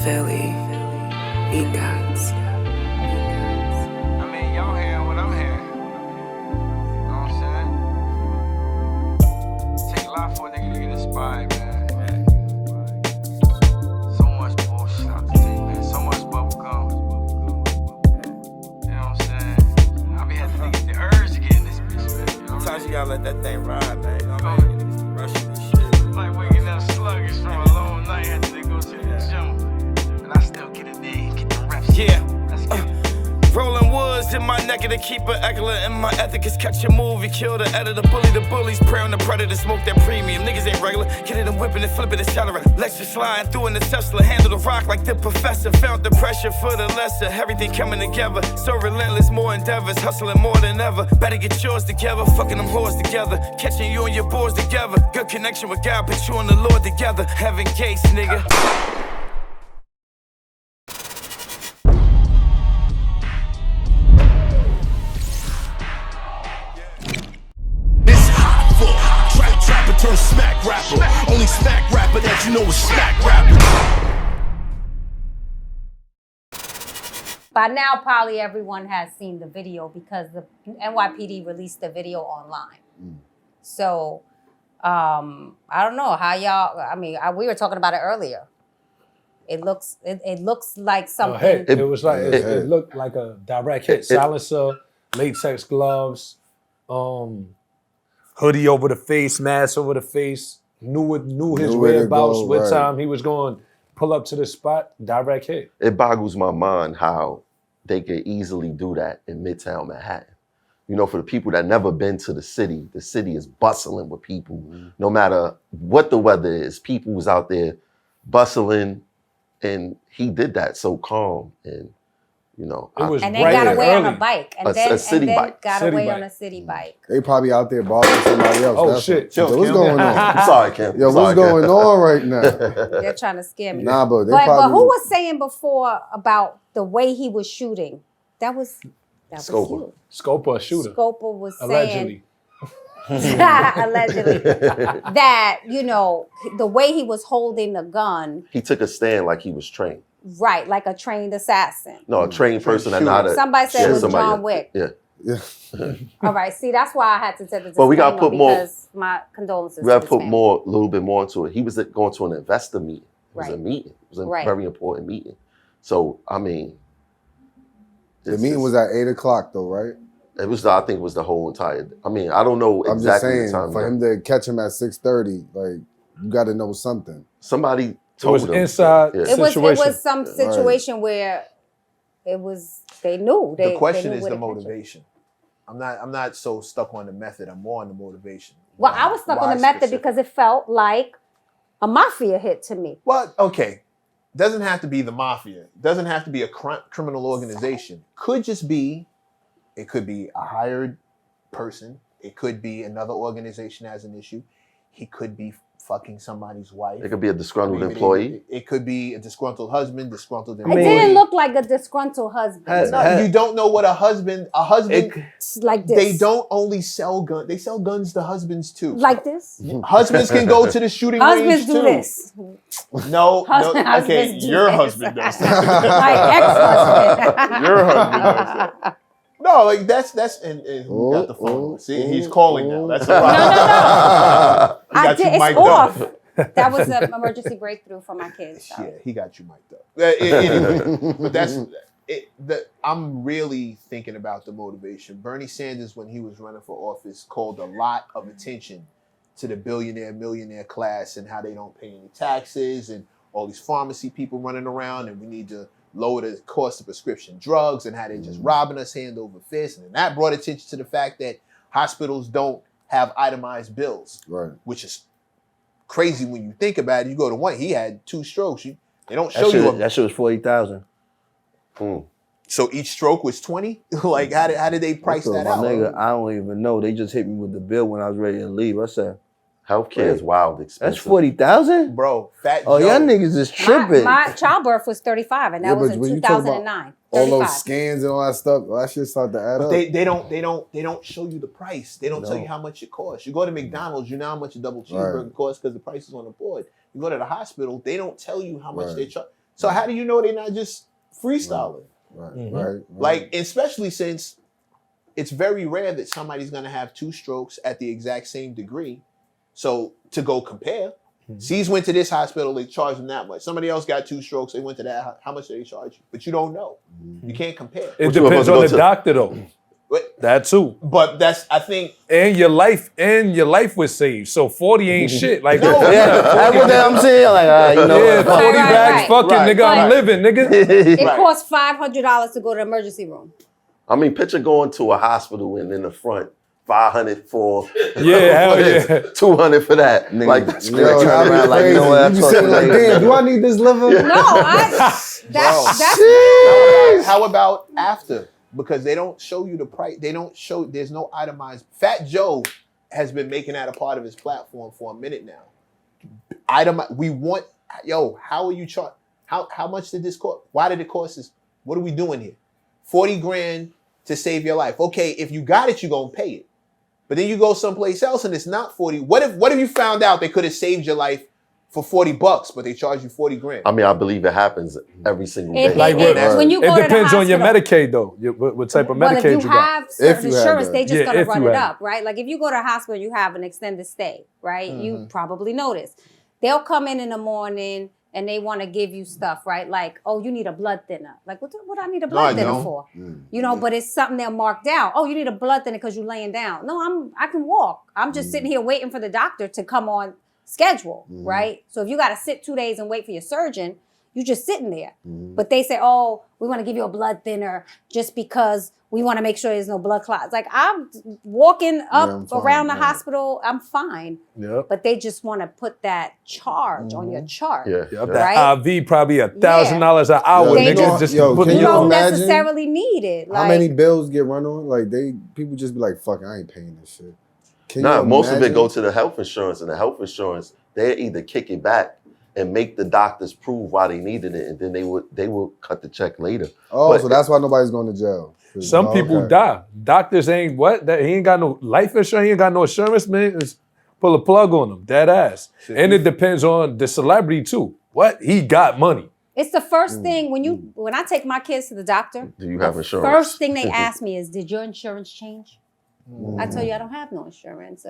Philly, BEATZ. I mean, y'all hearing what I'm hearing. You know what I'm saying? Take a lot for a nigga to get inspired, man. So much bullshit out the thing, man. So much bubble gum. You know what I'm saying? I be having to get the urge to get in this bitch, man. You know Sometimes you gotta let that thing ride, man. You know what I Oh. mean? Rushing this shit. like waking up sluggish from a long night after they go to the gym. And I still get in there and get the reps. Yeah. Let's get it. Rolling woods in my neck of the keeper, excellent and my ethic is catch a move. You kill the editor, bully the bullies, prey on the predator, smoke that premium. Niggas ain't regular, get it and whipping and flipping, accelerator. Lecture sliding through in the Tesla, handle the rock like the professor. Felt the pressure for the lesser, everything coming together. So relentless, more endeavors, hustling more than ever. Better get yours together, fucking them whores together. Catching you and your boys together. Good connection with God, put you and the Lord together. Heaven gates, nigga. Turn smack rapper. Only smack rapper that you know is smack rapper. By now, probably everyone has seen the video because the NYPD released the video online. So, I don't know how y'all. I mean, we were talking about it earlier. It looks like something. It was like it looked like a direct hit. Silencer, latex gloves, hoodie over the face, mask over the face. Knew his whereabouts, what time he was going to pull up to the spot. Direct hit. It boggles my mind how they could easily do that in Midtown Manhattan. You know, for the people that never been to the city is bustling with people. No matter what the weather is, people was out there bustling, and he did that so calm. And you know, it was and then got away on a early. bike, and A then city bike. got City away bike. on a city bike. They probably out there bothering somebody else. Oh, That's shit. Yo, what's going on? I'm sorry, Kim. Yo, what's going on right now? They're trying to scare me. Nah, but they But probably. who was saying before about the way he was shooting? That was Scopa. you. Scopa, a shooter. Scopa was Allegedly. saying allegedly that, you know, the way he was holding the gun, He took a stand like he was trained. right, like a trained assassin. No, a trained person and not a. Somebody said it was John Wick. Yeah. Yeah. All right, see, that's why I had to say the But we gotta disclaimer put more- because my condolences. We got to to his put family. a little bit more into it. He was going to an investor meeting. It was a Right. meeting. It was a Right. very important meeting. So, I mean. The meeting was at 8 o'clock though, right? It was, I think it was the whole entire, I mean, I don't know I'm just exactly saying, the time. for him to catch him at 6:30, like, you got to know something. Somebody It told was him. inside. Yeah. It was situation. some situation where it was they knew. The question they knew is where the to catch him. motivation. I'm not so stuck on the method. I'm more on the motivation. Well, I was stuck on Why the method specific? because it felt like a mafia hit to me. Well, okay. Doesn't have to be the mafia. Doesn't have to be a criminal organization. Could just be, it could be a hired person. It could be another organization has an issue. He could be fucking somebody's wife. It could be a disgruntled Maybe employee. It could be a disgruntled husband, disgruntled It employee. didn't look like a disgruntled husband. No, you don't know what a husband, It's like this. they don't only sell guns, they sell guns to husbands too. Like this. Husbands can go to the shooting Husbands range do too. this. No, Husbands okay, do your this. husband does My that. ex-husband. Your husband does that. No, like that's and who got the phone? See, he's calling now. That's the problem. No. He got you It's mic'd off. up. That was an emergency breakthrough for my kids. Yeah, he got you mic'd up. Anyway, but that's it. I'm really thinking about the motivation. Bernie Sanders, when he was running for office, called a lot of attention to the billionaire, millionaire class and how they don't pay any taxes and all these pharmacy people running around, and we need to lower the cost of prescription drugs and how they're just robbing us hand over fist. And that brought attention to the fact that hospitals don't have itemized bills, Right. which is crazy when you think about it. You go to one, he had 2 strokes. They don't show you That shit was 40,000. So each stroke was 20? Like, how did they price that My out? nigga, I don't even know. They just hit me with the bill when I was ready to leave. I said, Healthcare is wild expensive. that's 40,000? Bro, Fat Oh, Joe. y'all niggas is tripping. My childbirth was 35, and that Yeah, was but in when you talk about 2009. all 35. those scans and all that stuff, that shit start to add But up. they don't show you the price. They don't tell No. you how much it costs. You go to McDonald's, you know how much a double cheeseburger costs because the price is on the board. You go to the hospital, they don't tell you how much Right. they charge. So how do you know they're not just freestyling? Right. Like, especially since it's very rare that somebody's gonna have 2 strokes at the exact same degree. So to go compare, C's went to this hospital, they charged him that much. Somebody else got 2 strokes, they went to that. How much did they charge you? But you don't know. You can't compare. It depends on the doctor though. That too. But that's, I think, and your life was saved. So 40 ain't shit. Like that's what I'm saying. Like, you know, yeah, 40 bags, fucking nigga, I'm living, nigga. It costs $500 to go to the emergency room. I mean, picture going to a hospital and in the front, 500 for hell yeah, 200 for that. Nigga, like that's crazy. Like, you know what? You be saying like, damn, do I need this liver? No, that's how about after? Because they don't show you the price. They don't show. There's no itemized. Fat Joe has been making that a part of his platform for a minute now. We want. Yo, how are you charged? How much did this cost? Why did it cost us? What are we doing here? 40 grand to save your life. Okay, if you got it, you're gonna pay it. But then you go someplace else and it's not 40. What if you found out they could have saved your life for $40, but they charge you 40 grand? I mean, I believe it happens every single day. When you go it depends to the on your hospital, Medicaid though. What type of Medicaid you got? If you have certain insurance, they just gonna if run you it have up, right? Like if you go to a hospital, you have an extended stay, right? You probably notice. They'll come in the morning and they want to give you stuff, right? Like, oh, you need a blood thinner. Like, what I need a blood thinner for? You know, but it's something they'll mark down. Oh, you need a blood thinner because you're laying down. No, I can walk. I'm just sitting here waiting for the doctor to come on schedule, right? So if you got to sit 2 days and wait for your surgeon, you're just sitting there. But they say, oh, we want to give you a blood thinner just because we want to make sure there's no blood clots. Like I'm walking up around the hospital, I'm fine. Yep. But they just want to put that charge on your chart. Yep. Right? That IV probably $1,000 an hour, They nigga. Just put you it don't on. necessarily need it. How many bills get run on? Like people just be like, fuck, I ain't paying this shit. Most of it go to the health insurance, and the health insurance, they either kick it back and make the doctors prove why they needed it, and then they would cut the check later. Oh, but so that's why nobody's going to jail. Some people die. Doctors ain't he ain't got no life insurance, he ain't got no insurance, man. Just pull a plug on them, dead ass. And it depends on the celebrity too. What? He got money. It's the first thing when I take my kids to the doctor. Do you have insurance? First thing they ask me is, did your insurance change? I tell you, I don't have no insurance.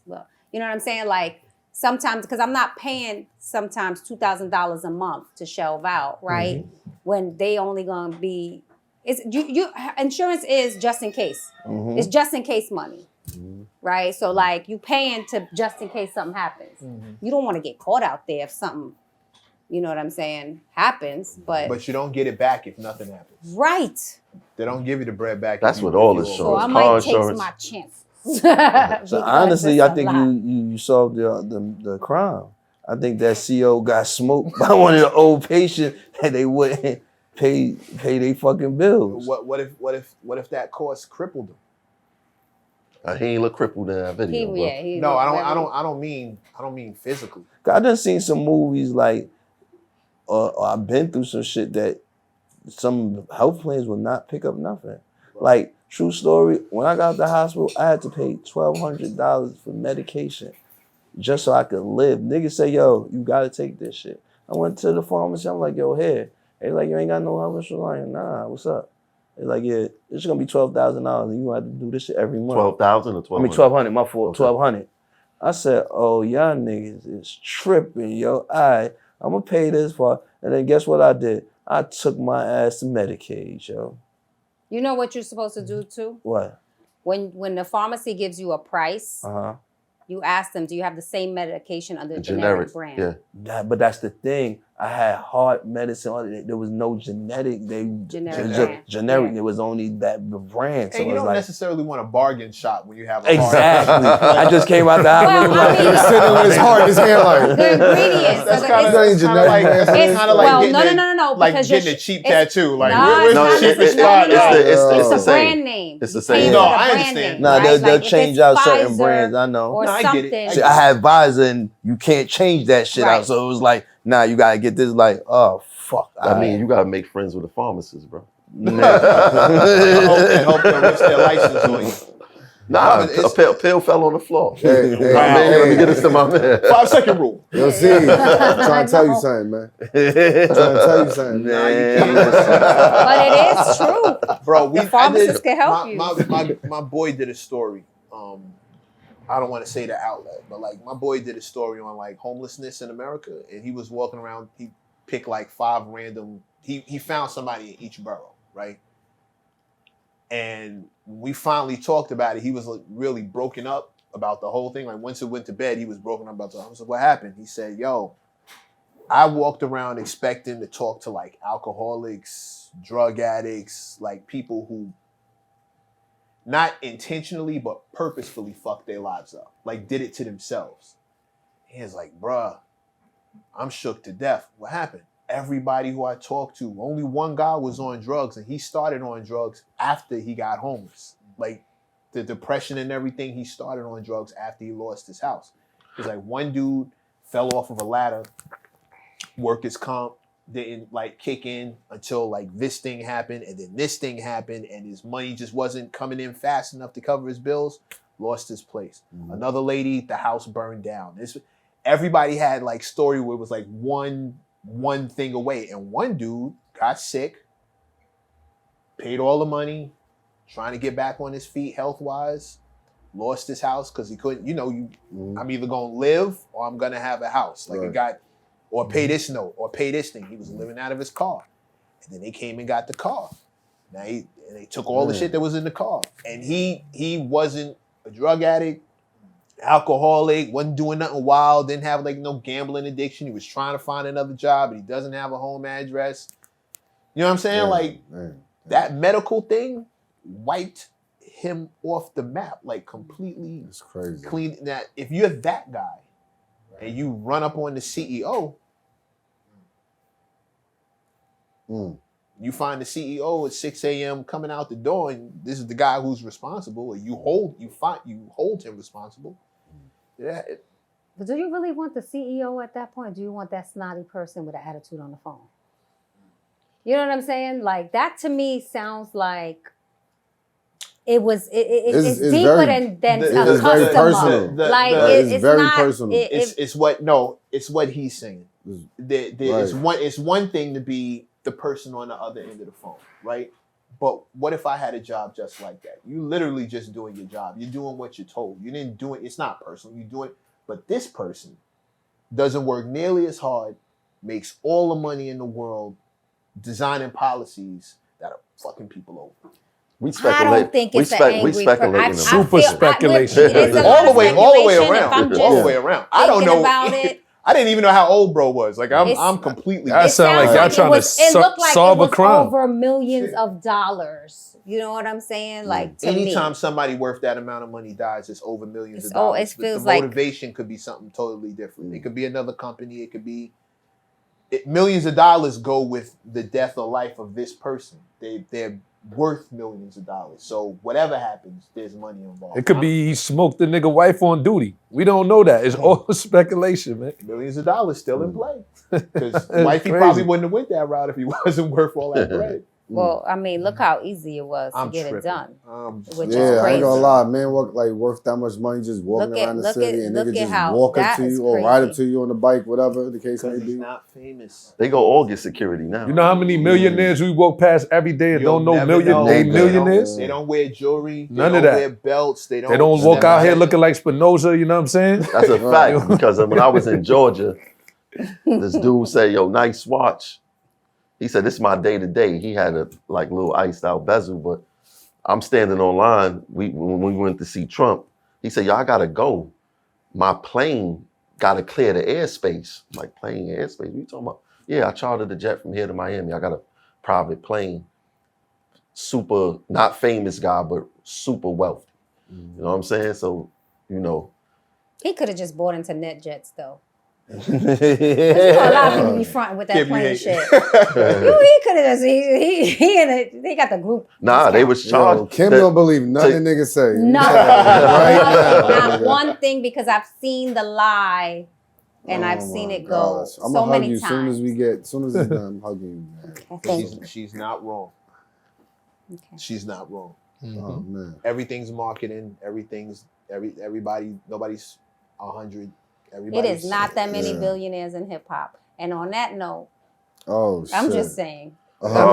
Well, you know what I'm saying? Like sometimes, because I'm not paying sometimes $2,000 a month to shelve out, right? When they only gonna be, insurance is just in case. It's just in case money, right? So like you paying to just in case something happens. You don't want to get caught out there if something, you know what I'm saying, happens. But you don't get it back if nothing happens. Right. They don't give you the bread back. That's what all insurance. So I might take my chance. So honestly, I think you solved the crime. I think that CO got smoked by one of the old patients that they wouldn't pay their fucking bills. What if that cost crippled him? He ain't look crippled in that video. No, I don't mean physically. I done seen some movies like, I've been through some shit that some health plans will not pick up nothing. Like, true story, when I got out the hospital, I had to pay $1,200 for medication just so I could live. Niggas say, yo, you gotta take this shit. I went to the pharmacy, I'm like, yo, here. They like, you ain't got no health insurance? Like, nah, what's up? They like, yeah, it's gonna be $12,000 and you gonna have to do this shit every month. 12,000 or 12? I mean, 1,200, my fault, 1,200. I said, oh, y'all niggas is tripping, yo. I'm gonna pay this for, and then guess what I did? I took my ass to Medicaid, yo. You know what you're supposed to do too? What? When the pharmacy gives you a price, you ask them, do you have the same medication under generic brand? Yeah. But that's the thing. I had heart medicine. There was no generic. Generic. There was only that brand. So and you don't necessarily want a bargain shop when you have a exactly. I just came out the hospital. Sitting with his heart, his hand like. The ingredients. That's kind of like no. Like getting a cheap tattoo. Like where's the cheapest spot? It's the same. Brand name. It's the same. No, I understand. Nah, they'll change out certain brands. I know. Or I get it. See, I had Visor and you can't change that shit out. So it was like, nah, you gotta get this. Like, oh fuck. I mean, you gotta make friends with the pharmacist, bro. I hope they risk their license on you. Nah, a pill fell on the floor. Hey, let me get this to my man. 5-second rule. Yo, see, I'm trying to tell you something, man. I'm trying to tell you something. But it is true. Bro, the pharmacist can help you. My boy did a story. I don't want to say the outlet, but like my boy did a story on like homelessness in America, and he was walking around. He picked like 5 random. He found somebody in each borough, right? And we finally talked about it. He was like really broken up about the whole thing. Like once he went to bed, he was broken up about the. I was like, "What happened?" He said, "Yo, I walked around expecting to talk to like alcoholics, drug addicts, like people who." Not intentionally, but purposefully fucked their lives up. Like, did it to themselves. He was like, bruh, I'm shook to death. What happened? Everybody who I talked to, only one guy was on drugs, and he started on drugs after he got homeless. Like, the depression and everything, he started on drugs after he lost his house. He's like, one dude fell off of a ladder, workers' comp, didn't like kick in until like this thing happened, and then this thing happened, and his money just wasn't coming in fast enough to cover his bills, lost his place. Another lady, the house burned down. Everybody had like story where it was like one thing away, and one dude got sick, paid all the money, trying to get back on his feet health-wise, lost his house because he couldn't, I'm either gonna live or I'm gonna have a house. Like it got or pay this note, or pay this thing. He was living out of his car. And then they came and got the car. Now they took all the shit that was in the car. And he wasn't a drug addict, alcoholic, wasn't doing nothing wild, didn't have like no gambling addiction. He was trying to find another job, and he doesn't have a home address. You know what I'm saying? That medical thing wiped him off the map, like completely. It's crazy. Clean. Now, if you're that guy, and you run up on the CEO, you find the CEO at 6 a.m. coming out the door, and this is the guy who's responsible, or you hold him responsible. Yeah. But do you really want the CEO at that point? Do you want that snotty person with an attitude on the phone? You know what I'm saying? Like that to me sounds like it's deeper than a customer. It's very personal. It's what he's saying. It's one thing to be the person on the other end of the phone, right? But what if I had a job just like that? You literally just doing your job. You're doing what you're told. You didn't do it. It's not personal. You do it. But this person doesn't work nearly as hard, makes all the money in the world, designing policies that are fucking people over. We speculate. I don't think it's we speculate. Super speculation. All the way around. All the way around. I don't know. About it, I didn't even know how old bro was. Like I'm completely. That sounds like y'all trying to solve a crime. Over millions of dollars. You know what I'm saying? Like to anytime me, somebody worth that amount of money dies, it's over millions of dollars. It feels the motivation could be something totally different. It could be another company. It could be millions of dollars go with the death or life of this person. They're worth millions of dollars. So whatever happens, there's money involved. It could be he smoked the nigga wife on duty. We don't know that. It's all speculation, man. Millions of dollars still in play. Because wifey probably wouldn't have went that route if he wasn't worth all that bread. Well, I mean, look how easy it was to get it done. Which is crazy. I ain't gonna lie, man. Worth that much money just walking around the city, and niggas just walk up to you or ride up to you on the bike, whatever the case may be. He's not famous. They go all get security now. You know how many millionaires we walk past every day and don't know millionaires? They don't wear jewelry. None of that. They don't wear belts. They don't walk out here looking like SPINOZO. You know what I'm saying? That's a fact. Because when I was in Georgia, this dude said, "Yo, nice watch." He said, "This is my day to day." He had a like little iced out bezel, but I'm standing online. When we went to see Trump, he said, "Yo, I gotta go. My plane gotta clear the airspace." I'm like, plane airspace? What you talking about? Yeah, I chartered a jet from here to Miami. I got a private plane. Super, not famous guy, but super wealthy. You know what I'm saying? So, he could have just bought into NetJets though. A lot of people be fronting with that plane shit. He could have just he got the group. Nah, they was charged. Kim don't believe nothing niggas say. Not one thing, because I've seen the lie and I've seen it go so many times. As soon as it's done, I'm hugging you, man. She's not wrong. Okay. She's not wrong. Oh man. Everything's marketing. Nobody's 100. It is not that many billionaires in hip hop. And on that note, I'm just saying. There we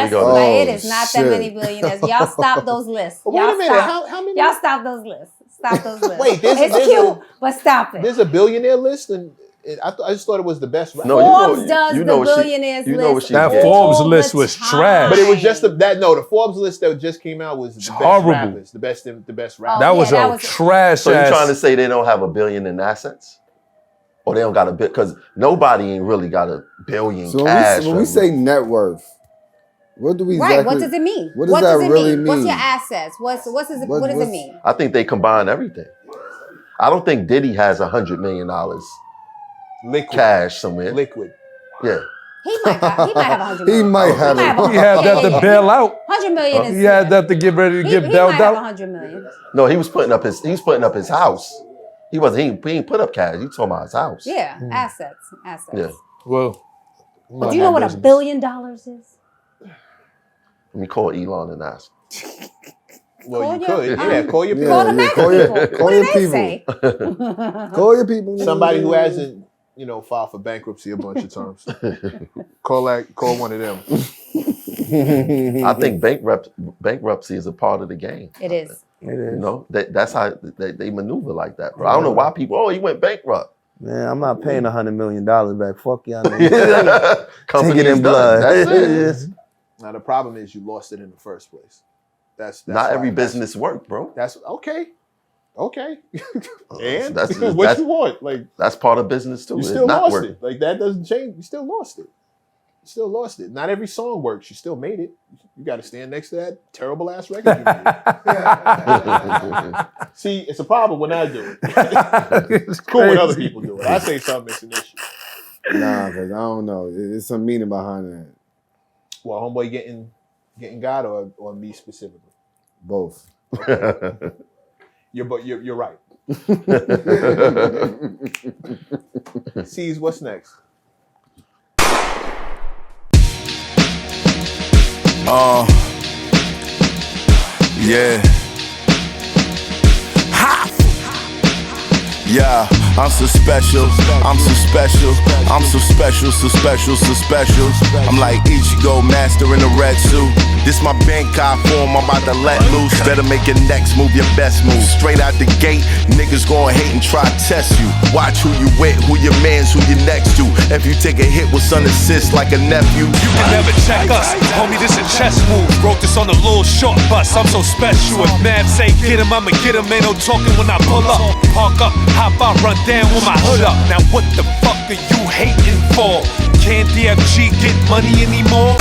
go. It is not that many billionaires. Y'all stop those lists. Wait a minute. How many? Y'all stop those lists. Stop those lists. Wait, it's cute, but stop it. There's a billionaire list, and I just thought it was the best rapper. No, Forbes does the billionaires list. That Forbes list was trash. But it was just the Forbes list that just came out was the best rappers, the best rappers. That was a trash. So you're trying to say they don't have $1 billion in assets? Or they don't got a bit, because nobody ain't really got $1 billion cash. When we say net worth, what do we Right, what does it mean? What does that really mean? What's your assets? What does it mean? I think they combine everything. I don't think Diddy has $100 million cash somewhere. Liquid. Yeah. He might have $100 million. He might have it. He had that to bail out. $100 million is He had that to get ready to get bailed out. He might have $100 million. No, he was putting up his house. He ain't put up cash. He talking about his house. Yeah, assets. Yeah. Well, do you know what $1 billion is? Let me call Elon and ask. Well, you could. Yeah, call your people. Call the Mac people. What do they say? Call your people. Somebody who hasn't, filed for bankruptcy a bunch of times. Call one of them. I think bankruptcy is a part of the game. It is. That's how they maneuver like that, bro. I don't know why people, he went bankrupt. Man, I'm not paying $100 million back. Fuck y'all. Take it in blood. That's it. Now the problem is you lost it in the first place. That's not every business work, bro. That's okay. And that's what you want? Like that's part of business too. You still lost it. Like that doesn't change. You still lost it. Not every song works. You still made it. You got to stand next to that terrible ass record you made. See, it's a problem when I do it. It's cool when other people do it. I say something, it's an issue. Nah, because I don't know. There's some meaning behind that. Well, homeboy getting God or me specifically? Both. Okay. You're right. Ceyz, what's next? Yeah. Ha! Yeah, I'm so special. I'm so special. I'm so special, so special, so special. I'm like Ichigo, master in a red suit. This my Bankai form, I'm about to let loose. Better make your next move your best move. Straight out the gate, niggas gon' hate and try to test you. Watch who you with, who your mans, who you next to. If you take a hit with son assist like a nephew, you can never check us. Homie, this a chess move. Wrote this on a little short bus, I'm so special. If Mav say get him, I'ma get him. Ain't no talking when I pull up. Park up, hop out, run down with my hood up. Now what the fuck are you hating for? Can't DFG get money anymore?